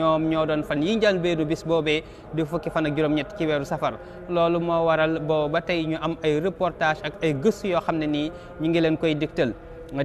ñoom ñoo doon fan yi njëlbéenu bis boobee di fukki fan ak juróom-ñett ci weeru safar loolu moo waral ba tey ñu am ay reportage ak ay gëstu yoo xam ne nii ñu ngi leen koy digtal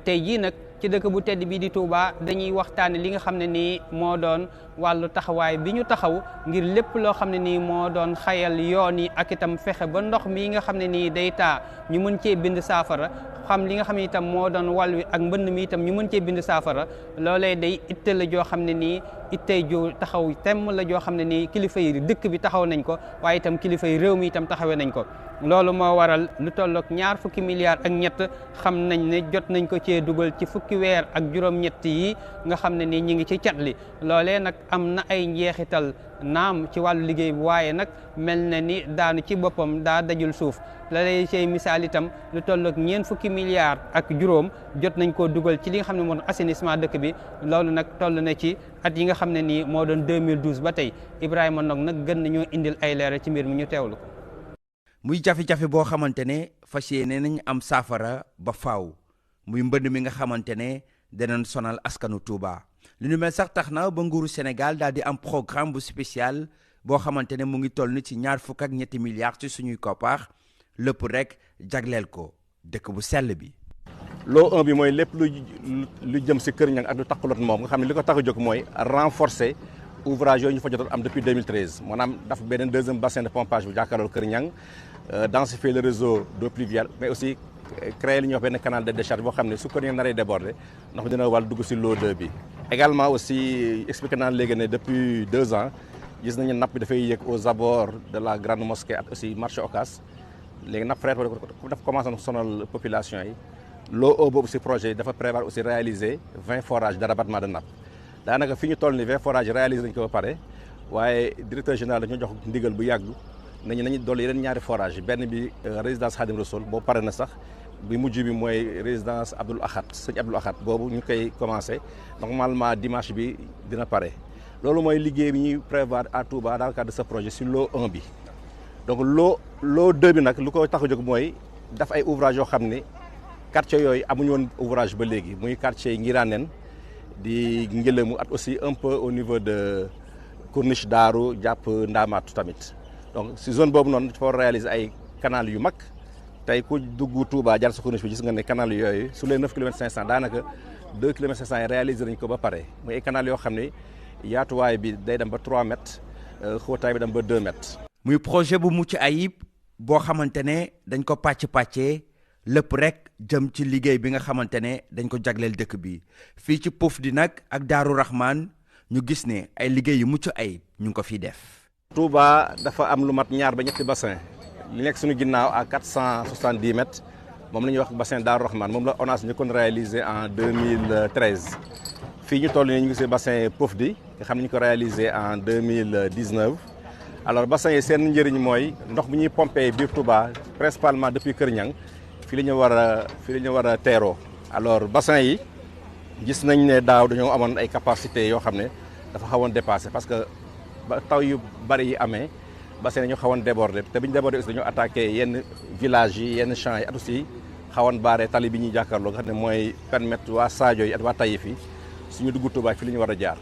tey jii nag ci dëkk bu tedd bii di Touba dañuy waxtaane li nga xam ne nii moo doon wàllu taxawaay bi ñu taxaw ngir lépp loo xam ne nii moo doon xayal yoon yi ak itam fexe ba ndox mi nga xam ne nii day taa ñu mën cee bind saafara xam li nga xam ne itam moo doon wàll wi ak mbënn mi itam ñu mën cee bind saafara loolee day itte la joo xam ne nii ittey ju taxaw temm la joo xam ne nii kilifa yi dëkk bi taxaw nañ ko waaye itam kilifa yi réew mi itam taxawee nañ ko loolu moo waral lu tolloog fukki milliards ak ñett xam nañ ne jot nañ ko cee dugal ci fukki weer ak juróom-ñett yi nga xam ne nii ñi ngi ci cat li loolee nag am na ay njeexital naam ci wàllu liggéey bi waaye nag mel na ni daanu ci boppam daa dajul suuf la lay cay misaal itam lu tolloog fukki milliards ak juróom jot nañ koo dugal ci li nga xam ne moo doon assainissement dëkk bi loolu nag toll na ci at yi nga xam ne nii moo doon 2012 ba tey Ibrahima Ndong nag gën nañoo indil ay leeral ci mbir mi ñu teewlu ko. muy jafe-jafe boo xamante ne fas yéene nañ am saafara ba faaw muy mbënd mi nga xamante ne danañ sonal askanu Touba li nu mel sax tax na ba nguuru Sénégal daal di am programme bu spécial boo xamante ne mu ngi toll ni ci ñetti milliards ci suñuy koppaax lépp rek jagleel ko dëkk bu sell bi. loo 1 bi mooy lépp lu jëm si Kër Niang ak lu taxaloot moom nga xam ne li ko tax a jóg mooy renforcer ouvrage yooyu ñu fa jotoon am depuis 2013 maanaam daf beneen deuxième bassin de pompage bu jàkkaarloo Kër Niang densifier le réseau d'eau pluviale mais aussi créer li ñuy wax benn canal de décharge boo xam ne su Kër Niang naree déborder ndox mi dina wàll dugg si lot 2 bi. également aussi expliqué naa léegi ne depuis 2 ans gis nañu napp bi dafay yéeg aux abords de la grande mosquée ak aussi marché Ocass léegi napp frère dafa commencé sonal population yi. l'eau boobu si projet dafa prévoir aussi réaliser 20 forages de rabattement de nappe daanaka fi ñu toll ni 20 forages réalisé nañu ko ba pare waaye directeur général dañoo jox ndigal bu yàgg nañu dolli yeneen ñaari forage benn bi résidence Khadim Rassoul boobu pare na sax bi mujj bi mooy résidence Abdoul Ahad sëñ Abdoul Ahad boobu ñu koy commencé normalement dimanche bi dina pare loolu mooy liggéey bi ñuy prévoir à Touba dans le cadre de ce projet sur l'eau 1 bi donc l'eau 2 bi nag lu ko tax a jóg mooy daf ay ouvrage yoo xam ne quartier yooyu amuñu woon ouvrage ba léegi muy quartier yi Ngiraaneen di Ngélémou ak aussi un peu au niveau de Corniche Daaru jàpp Ndaamaatu tamit donc si zone boobu noonu dafa war réaliser ay canal yu mag tey ku dugg Touba jaar sa Corniche bi gis nga ne canal yooyu sur les 9 kilomètres 500 daanaka 2 kilomètres 500 yi réaliser nañ ko ba pare muy ay canal yoo xam ne yaatuwaay bi day dem ba 3 mètres xóotaay bi dem ba 2 mètres. muy projet bu mucc ayib boo xamante ne dañ ko pàccee lépp rek jëm ci liggéey bi nga xamante ne dañ ko jagleel dëkk bi fii ci Pofdy nag ak Daaru Rahman ñu gis ne ay liggéey yu mucc ayib ñu ngi ko fiy def. Touba dafa am lu mat ñaar ba ñetti bassin li nekk suñu ginnaaw à 470 mètres moom la ñuy wax bassin Daaru Rahman moom la ONAS ñu kon réalisé en 2013 fii ñu toll nii ñu ngi si bassin Pofdy nga xam ne ñu ko réalisé en 2019 alors bassin yi seen njëriñ mooy ndox bu ñuy pompé biir Touba principalement depuis Kër Niang fii la ñu war a teeroo alors bassin yi gis nañ ne daaw dañoo amoon ay capacité yoo xam ne dafa xawoon dépassé parce que ba taw yu bari yi amee bassin yi ñu xawoon débordé te bi ñu débordé aussi dañoo attaqué yenn villages yi yenn champs yi at aussi xawoon baare tali bi ñuy jàkkaarloo nga xam ne mooy permettre waa Sadio yi ak waa Taïf yi suñu dugg Touba fii la ñu war a jaar.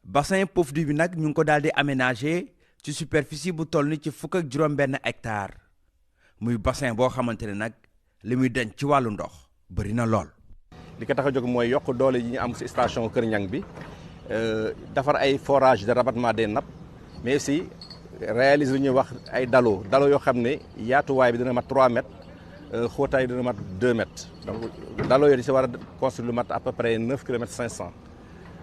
bassin Pofdy bi nag ñu ngi ko daal di aménagé ci superficie bu toll ni ci fukk ak juróom-benn hectare muy bassin boo xamante ne nag. li muy denc ci wàllu ndox bëri na lool. li ko tax a jóg mooy yokk doole yi ñu am ci station Kër Niang bi defar ay forage de rabattement des nappes mais aussi réaliser lu ñuy wax ay dalo yoo xam ne yaatuwaay bi dina mat 3 mètres xóotaay bi dina mat 2 mètres donc dalo yooyu di si war a construire lu mat à peu près 9 kilomètres 500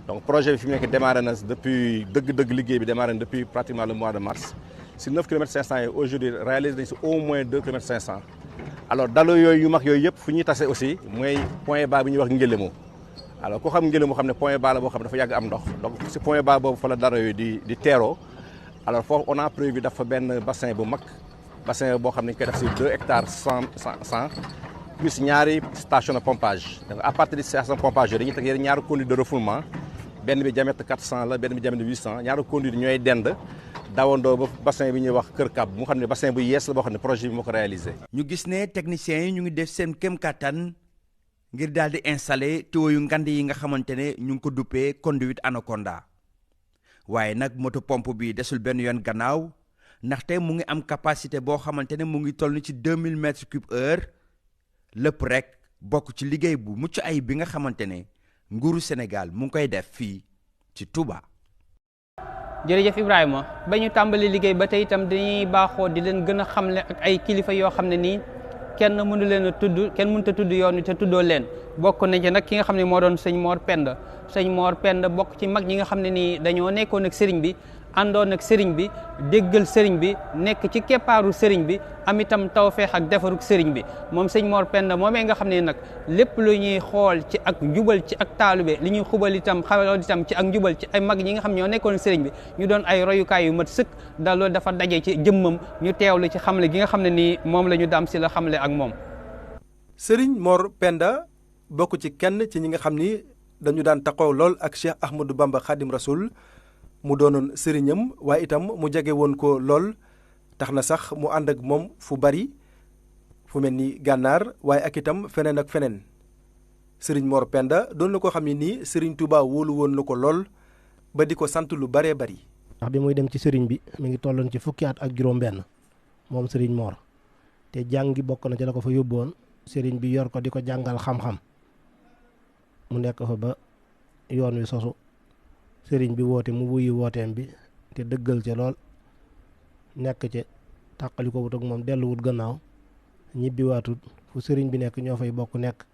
donc projet bi fi mu nekk démarré na depuis dëgg-dëgg liggéey bi démarré na depuis pratiquement le mois de mars si 9 kilomètres 500 yi aujourd'hui réalisé nañ si au moins 2 kilomètres 500 alors dalo yooyu yu mag yooyu yëpp fu ñuy tase aussi mooy point bas bi ñuy wax Ngélémou alors ku xam Ngélémou xam ne point bas la boo xam ne dafa yàgg am ndox donc si point bas boobu fa la dalo yooyu di teeroo alors foofu on a prévu dafa benn bassin bu mag bassin boo xam ne ñu koy def si 2 hectares 100 plus ñaari station de pompage donc à partir de station de pompage yooyu dañuy teg yeneen ñaari conduite de refoulement benn bi diamètre 400 la benn bi diamètre 800 ñaari conduite ñooy dend dawandoo ba bassin bi ñuy wax Kër Kab mu xam ne bassin bu yees la boo xam ne projet bi moo ko réalisé. ñu gis ne techniciens yi ñu ngi def seen kéem kattan ngir daal di installé tuyau yu ngand yi nga xamante ne ñu ngi ko duppee conduite Anaconda waaye nag moto pompe bi desul benn yoon gannaaw ndaxte mu ngi am capacité boo xamante ne mu ngi toll ni ci 2000 mètres cube heure lépp rek bokk ci liggéey bu mucc ay bi nga xamante ne nguuru Sénégal mu ngi koy def fii ci Touba. jërëjëf Ibrahima ba ñu tàmbali liggéey ba tey itam dañuy baaxoo di leen gën a xamle ak ay kilifa yoo xam ne nii kenn mënu leen a tudd kenn mënut a tudd yoon wi te tuddoo leen bokk nañ ci nag ki nga xam ne moo doon sëñ Mor Penda sëñ Mor Penda bokk ci mag ñi nga xam ne nii dañoo nekkoon ak sëriñ bi àndoon ak sëriñ bi déggal sëriñ bi nekk ci keppaaru sëriñ bi am itam tawfeex ak defaruk sëriñ bi moom sëñ Mor Penda moomee nga xam ne nag lépp lu ñuy xool ci ak njubal ci ak taalube li ñuy xubal itam xalool itam ci ak njubal ci ay mag ñi nga xam ne ñoo nekkoon sëriñ bi ñu doon ay royukaay yu mat sëkk da loolu dafa daje ci jëmmam ñu teewlu ci xamle gi nga xam ne nii moom la ñu daam si la xamle ak moom. sëriñ Mor Penda bokk ci kenn ci ñi nga xam ni dañu daan taxaw lool ak Cheikh Ahmadou Bamba Khadim Rasoul mu doonoon sëriñam waaye itam mu jege woon ko lool tax na sax mu ànd ak moom fu bari fu mel ni gànnaar waaye ak itam feneen ak feneen sëriñ Mor Penda doon na ko xam ne nii sëriñ Touba wóolu woon na ko lool ba di ko sant lu baree bari. ndax bi muy dem ci sëriñ bi mi ngi tolloon ci fukki at ak juróom-benn moom sëriñ Mor te jàngi bokk na ci la ko fa yóbboon sëriñ bi yor ko di ko jàngal xam-xam mu nekk fa ba yoon wi sosu. sëriñ bi woote mu wuyu wooteem bi te dëggal ca lool nekk ca tàqali ko wut ak moom delluwut gannaaw ñibbi waatut fu sëriñ bi nekk ñoo fay bokk nekk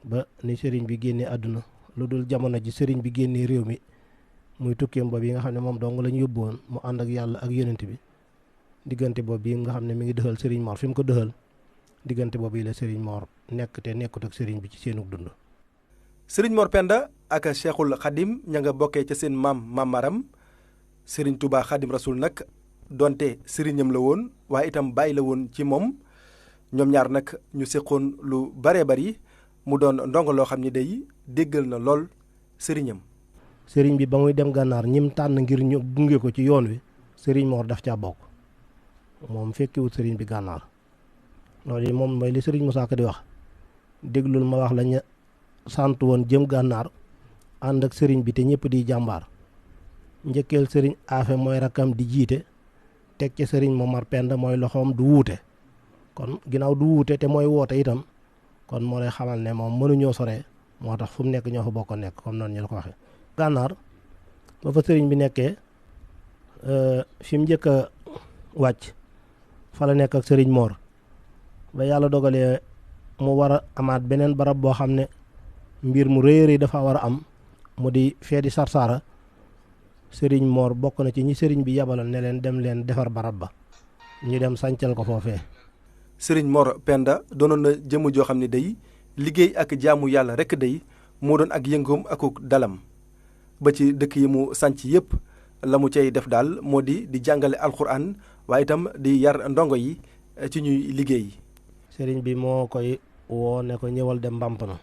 ba ni sëriñ bi génnee àdduna lu dul jamono ji sëriñ bi génnee réew mi muy tukkeem boobu yi nga xam ne moom dong lañ yóbbu woon mu ànd ak yàlla ak yonent bi diggante boobu yi nga xam ne mi ngi dëxal sëriñ Mor fi mu ko dëxal diggante boobu yi la sëriñ Mor nekk te nekkut ak sëriñ bi ci seenug dund. sëriñ Mor Penda ak Cheikhul Khadim ña nga bokkee ca seen maam Maram sëriñ Touba Khadim Rasoul nag donte sëriñam la woon waaye itam bàyyi la woon ci moom ñoom ñaar nag ñu seqoon lu baree bari mu doon ndongo loo xam ne day déggal na lool sëriñam. sëriñ bi ba muy dem gànnaar ñim tànn ngir ñu gunge ko ci yoon wi sëriñ Mor daf caa bokk moom fekkiwut sëriñ bi gànnaar loolu yi moom mooy li sëriñ Moussa Ka di wax déglul ma wax la ña sant woon jëm gànnaar ànd ak sëriñ bi te ñëpp di jàmbaar njëkkeel sëriñ Afe mooy rakkam di jiite teg ci sëriñ Momar Penda mooy loxoom du wuute kon ginnaaw du wuute te mooy woote itam kon moo lay xamal ne moom mënuñoo sore moo tax fu mu nekk ñoo fa bokk nekk comme noonu ñu la ko waxee. gànnaar ba fa sëriñ bi nekkee fi mu njëkk a wàcc fa la nekk ak sëriñ Mor ba yàlla dogalee mu war a amaat beneen barab boo xam ne mbir mu rëy a rëy dafa war a am mu di feedi Sarsara sëriñ Mor bokk na ci ñi sëriñ bi yabaloon ne leen dem leen defar barab ba ñu dem sàncal ko foofee. sëriñ Mor Penda doonoon na jëmm joo xam ne day liggéey ak jaamu yàlla rek day moo doon ak yëngoom akuk dalam ba ci dëkk yi mu sànc yépp la mu cay def daal moo di jàngale alxuraan waaye itam di yar ndongo yi ci ñuy liggéey. sëriñ bi moo koy woo ne ko ñëwal dem Mbampana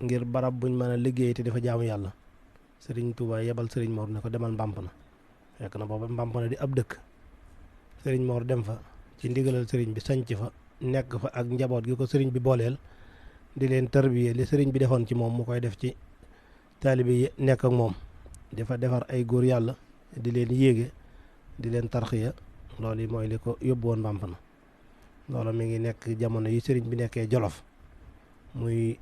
ngir barab buñ mën a liggéey te dafa jaamu yàlla sëriñ Touba yebal sëriñ Mor ne ko demal Mbampana fekk na booba Mbampana di ab dëkk sëriñ Mor dem fa ci ndigalal sëriñ bi sanc fa nekk fa ak njaboot gi ko sëriñ bi booleel di leen tarbiyee li sëriñ bi defoon ci moom mu koy def ci taalibe yi nekk ak moom dafa defar ay góor yàlla di leen yéege di leen tarxiya loolu yi mooy li ko yóbbu woon Mbampana loolu mi ngi nekk jamono yi sëriñ bi nekkee Jolof muy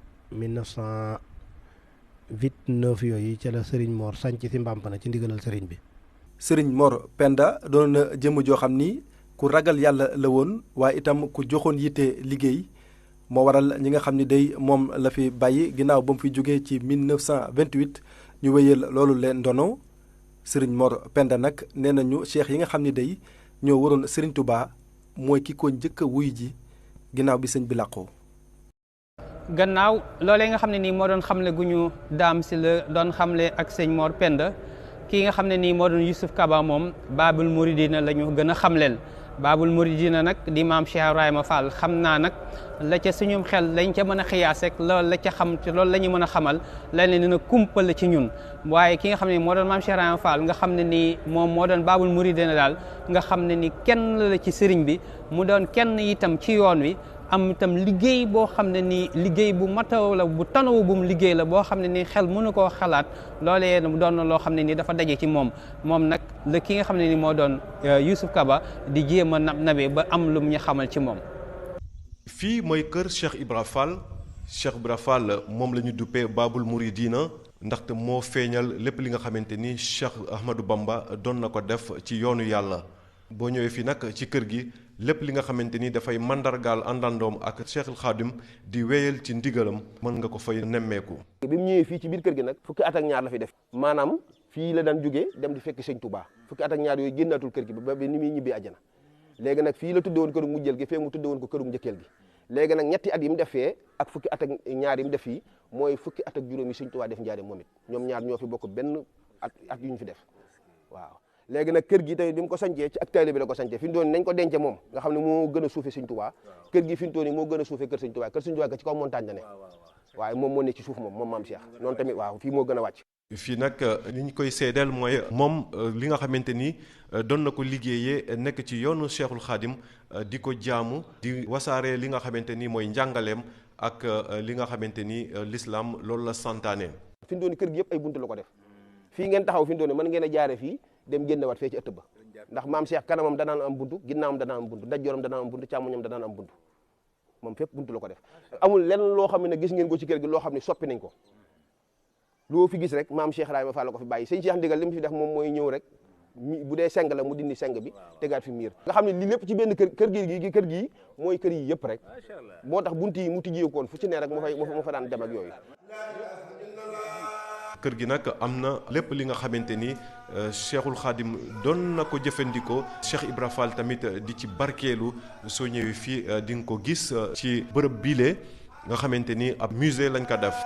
1929 yooyu ca la sëriñ Mor sanc ci Mbampana ci ndigalal sëriñ bi. sëriñ Mor Penda doon na jëmm joo xam ni ku ragal yàlla la woon waaye itam ku joxoon yitte liggéey moo waral ñi nga xam ni day moom la fi bàyyi ginnaaw ba mu fi jógee ci 1928 ñu wéyal loolu leen ndono sëriñ Mor Penda nag nee nañu cheikh yi nga xam ni day ñoo waroon sëriñ Touba mooy ki ko njëkk a wuy ji ginnaaw bi sëñ bi làqoo. gannaaw loolee nga xam ne nii moo doon xamle gu ñu daam si la doon xamle ak sëñ Mor Penda kii nga xam ne nii moo doon Youssouf Kaba moom Babul Mouridina la ñu gën a xamleel Babul Mouridina nag di maam Cheikh Ibrahima Fall xam naa nag la ca suñum xel lañ ca mën a xiyaas rek loolu la ca xam te loolu la ñu mën a xamal lañ leen dina kumpal ci ñun waaye ki nga xam ne moo doon maam Cheikh Ibrahima Fall nga xam ne nii moom moo doon Babul Mouridina daal nga xam ne ni kenn la ci sëriñ bi mu doon kenn itam ci yoon wi am itam liggéey boo xam ne nii liggéey bu mataw la bu tanaw bu mu liggéey la boo xam ne nii xel mënu koo xalaat loolee doon na loo xam ne nii dafa daje ci moom nag la ki nga xam ne ni moo doon Youssouf Kaba di jéem a nabe ba am lu mu ñu xamal ci moom. fii mooy kër Cheikh Ibra Fall Cheikh Ibra Fall moom la ñu duppee Babul Mouridina ndaxte moo feeñal lépp li nga xamante ni Cheikh Ahmadou Bamba doon na ko def ci yoonu yàlla. boo ñëwee fii nag ci kër gi lépp li nga xamante ni dafay mandargaal àndandoom ak Cheikhul Khadim di wéyal ci ndigalam mën nga ko fay nemmeeku. bi mu ñëwee fii ci biir kër gi nag fukki at ak ñaar la fi def maanaam fii la daan jógee dem di fekk sëñ Touba fukki at ak ñaar yooyu génnaatul kër gi ba ni muy ñibbee àjjana léegi nag fii la tudde woon kërum mujjël gi fee mu tudde woon ko kërum njëkkeel gi léegi nag ñetti at yi mu def fee ak fukki at ak ñaar yi mu def fii mooy fukki at ak juróom yi sëñ Touba def njaare moom it ñoom ñaar ñoo fi bokk benn at yu ñu fi def waaw léegi nag kër gi tamit bi mu ko sancee ci ak taalibe bi la ko sancee fi mu toon nañ ko dence moom nga xam ne moo gën a suufe sëñ Touba kër gi fi mu toon yi moo gën a suufe kër sëñ Touba ga ci kaw montagne la ne waaye moom moo ne ci suuf moom maam Cheikh noonu tamit waaw fii moo gën a wàcc fii nag li ñu koy seedeel mooy moom li nga xamante ni doon na ko liggéeyee nekk ci yoonu Cheikhul Khadim di ko jaamu di wasaare li nga xamante ni mooy njàngaleem ak li nga xamante ni l'islam loolu la santaane. fi mu toon kër gi yëpp ay buntu la ko def fii ngeen taxaw fi mu toon mën ngeen a jaare fii dem génn waat fee ci ëtt ba ndax maam Cheikh kanamam danaan am buntu ginnaawam danaan am buntu dajjooram danaan am buntu càmmoñam danaan am buntu moom fépp buntu la ko def amul lenn loo xam ne gis ngeen ko ci kër gi loo xam ne soppi nañ ko loo fi gis rek maam Cheikh Ibrahima Fall la ko fi bàyyi sëñ Cheikh ndigal li mu fi def moom mooy ñëw rek bu dee seng la mu dindi seng bi tegaat fi miir nga xam ne lii lépp ci benn kër gi mooy kër yi yëpp rek moo tax bunt yi mu tijjee koon fu ci ne rek mu fa daan dem ak yooyu kër gi nag am na lépp li nga xamante ni Cheikhul Khadim doon na ko jëfandikoo Cheikh Ibra Fall tamit di ci barkeelu soo ñëwee fii di nga ko gis ci bërëb biile nga xamante ni ab musée lañ ko def.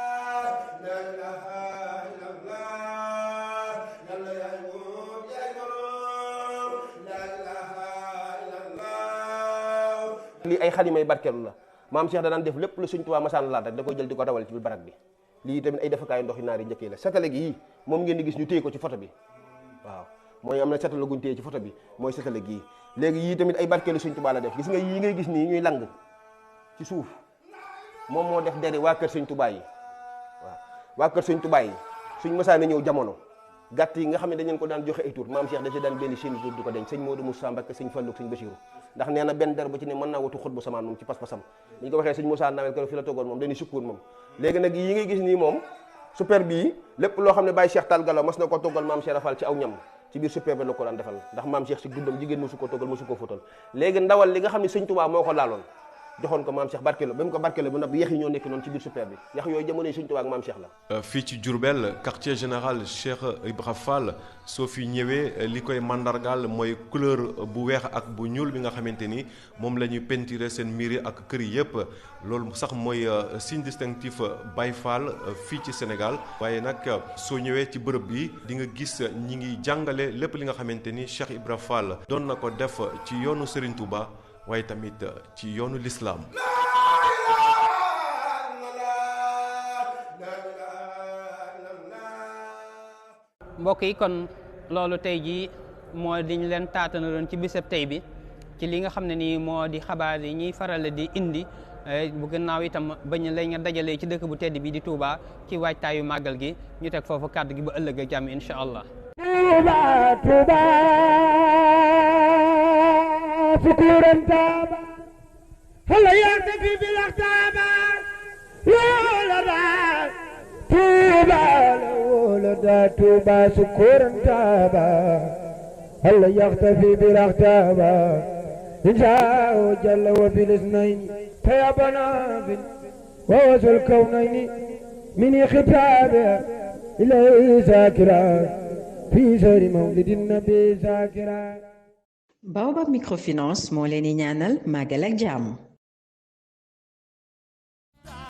lii ay xalimay barkeelu la maam Cheikh da daan def lépp lu Sëñ Tuubaa masaan laat rek da koy jël di ko dawal ci biir barak bi lii tamit ay defakaayu ndox yu naar yi njëkkee la satale gi moom ngeen di gis ñu téye ko ci photo bi waaw mooy am na satale guñ téye ci photo bi mooy satale gii léegi yii tamit ay barkeelu Sëñ Tuubaa la def gis nga yii ngay gis nii ñuy lang ci suuf moom moo def deri waa kër Sëñ Tuubaa yi waaw waa kër Sëñ Tuubaa yi suñ masaana ñëw jamono gàtt yi nga xam ne dañu ko daan joxe ay tur maam Cheikh da ci daan benn seen tur di ko denc sëñ Modou Moussa Mbacké sëñ Fallou sëñ Bassirou ndax nee na benn der bu ci ne mën naa watu xut bu samaan moom ci pas-pasam dañ ko waxee sëñ Moussa Nawel ko fi la toogoon moom dañuy sukkoon moom léegi nag yi ngay gis nii moom super bii lépp loo xam ne Baye Cheikh Tall Galo mas na ko toggal maam Cheikh Rafal ci aw ñam ci biir super bi la ko daan defal ndax maam Cheikh si dundam jigéen mosu ko toggal mosu ko fóotal léegi ndawal li nga xam ne sëñ Touba moo ko laaloon joxoon ko maam Cheikh barkelo ba mu ko barkelo ba nag yax yi ñoo nekk noonu ci biir super bi yax yooyu jamono yi Sëñ Tuubaa ak maam Cheikh la. fii ci Diourbel quartier général Cheikh Ibra Fall soo fi ñëwee li koy mandargaal mooy couleur bu weex ak bu ñuul bi nga xamante ni moom la ñuy peinturer seen miir yi ak kër yi yëpp loolu sax mooy signe distinctif Baye Fall fii ci Sénégal waaye nag soo ñëwee ci bërëb bi di nga gis ñi ngi jàngale lépp li nga xamante ni Cheikh Ibra Fall doon na ko def ci yoonu Serigne Touba. waaye tamit ci yoonu lislaam mbokk yi kon loolu tey jii moo diñ leen taatana doon ci bisab tey bi ci li nga xam ne nii moo di xabaar yi ñuy faral di indi bu gannaaw itam bañ la nga dajalee ci dëkk bu tedd bi di Touba ci waajtaayu màggal gi ñu teg foofu kàddu gi ba ëllëg ak jàmm incha allah. شكورا تابا هلا يرتفي بالاختابا لولدا توبا لولدا توبا شكورا تابا هلا يختفي بالاختابا إن شاء جل وفي الاثنين فيابنا ووزن الكونين من خطابه إليه ذاكرا في سر مولد النبي ذاكرا Baobab Microfinance moo leen di ñaanal màggal ak jàmm